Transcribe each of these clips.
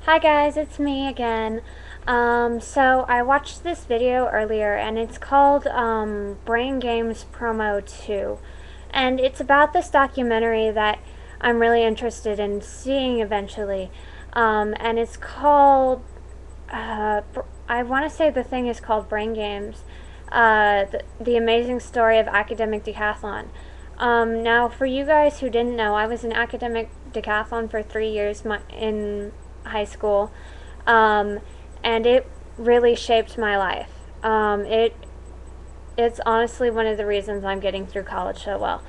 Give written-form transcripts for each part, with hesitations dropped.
Hi guys, it's me again. So I watched this video earlier and it's called Brain Games Promo 2. And it's about this documentary that I'm really interested in seeing eventually. And it's called, I want to say the thing is called Brain Games. The Amazing Story of Academic Decathlon. Now, for you guys who didn't know, I was in Academic Decathlon for 3 years in high school, um, and it really shaped my life. It's honestly one of the reasons I'm getting through college so well,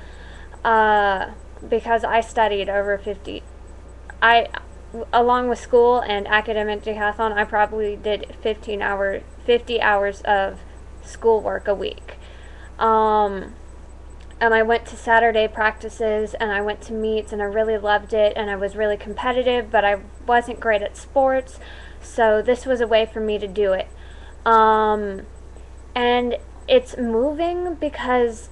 because I studied over 50. I Along with school and academic decathlon, I probably did 50 hours of schoolwork a week. Um, and I went to Saturday practices and I went to meets and I really loved it and I was really competitive, but I wasn't great at sports, so this was a way for me to do it. Um, and it's moving because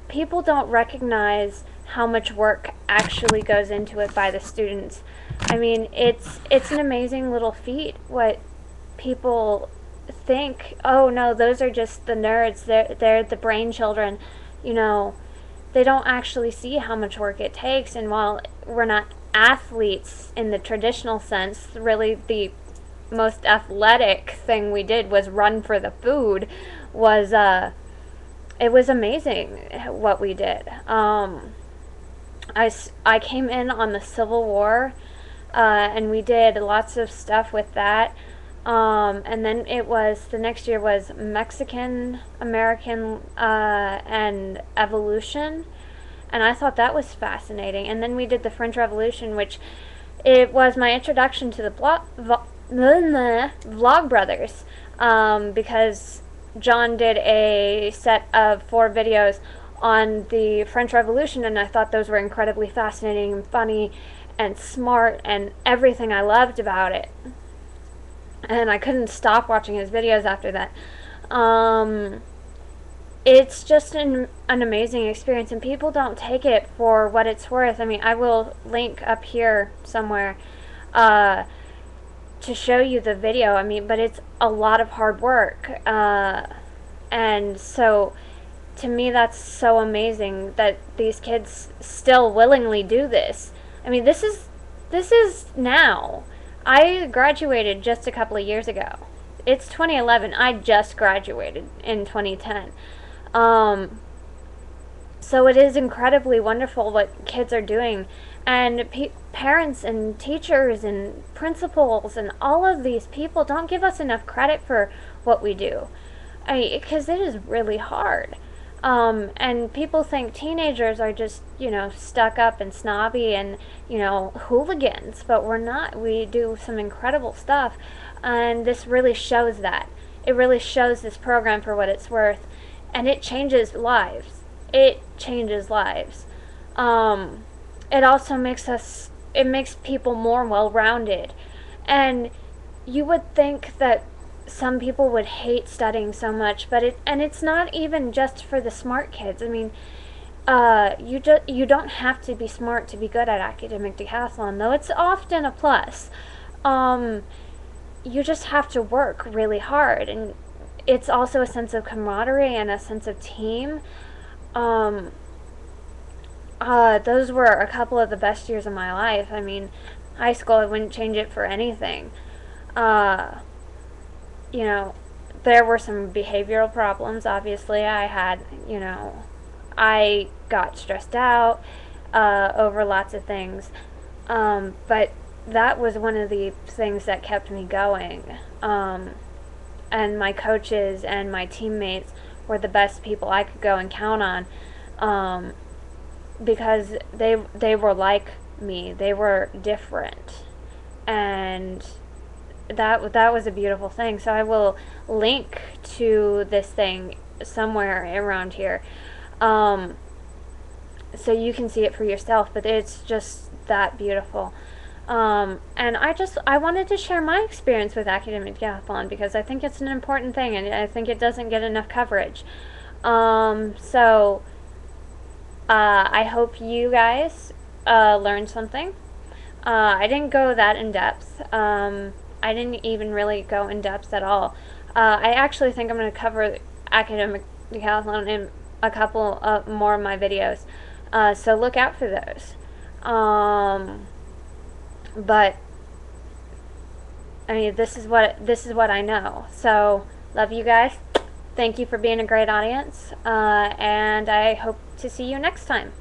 people don't recognize how much work actually goes into it by the students. I mean, it's an amazing little feat what people think, oh no, those are just the nerds. They're the brain children. You know, they don't actually see how much work it takes. And while we're not athletes in the traditional sense, really the most athletic thing we did was run for the food. Was It was amazing what we did. I came in on the Civil War, and we did lots of stuff with that. And then the next year was Mexican American and evolution, and I thought that was fascinating. And then we did the French Revolution, which it was my introduction to the Vlogbrothers, because John did a set of 4 videos on the French Revolution, and I thought those were incredibly fascinating and funny and smart and everything I loved about it. And I couldn't stop watching his videos after that. It's just an amazing experience, and people don't take it for what it's worth. I mean, I will link up here somewhere to show you the video. I mean, but it's a lot of hard work. And so to me, that's so amazing that these kids still willingly do this. I mean, this is now. I graduated just a couple of years ago. It's 2011. I just graduated in 2010. So it is incredibly wonderful what kids are doing. And parents and teachers and principals and all of these people don't give us enough credit for what we do. Because it is really hard. And people think teenagers are just, stuck up and snobby and, hooligans, but we're not. We do some incredible stuff, and this really shows that. It really shows this program for what it's worth, and it changes lives. It changes lives. It also makes people more well-rounded, and you would think that some people would hate studying so much, but it's not even just for the smart kids. I mean, you don't have to be smart to be good at academic decathlon, though it's often a plus. You just have to work really hard, and it's also a sense of camaraderie and a sense of team. Those were a couple of the best years of my life. I mean, high school, I wouldn't change it for anything. There were some behavioral problems. Obviously, I got stressed out over lots of things. But that was one of the things that kept me going. And my coaches and my teammates were the best people I could go and count on, because they were like me. They were different. And that was a beautiful thing. So I will link to this thing somewhere around here, so you can see it for yourself. But it's just that beautiful. And I wanted to share my experience with Academic Decathlon because I think it's an important thing, and I think it doesn't get enough coverage. I hope you guys learned something. I didn't go that in depth. I didn't even really go in depth at all. I actually think I'm going to cover academic decathlon in a couple more of my videos. So look out for those. But I mean, this is what I know. So love you guys. Thank you for being a great audience, and I hope to see you next time.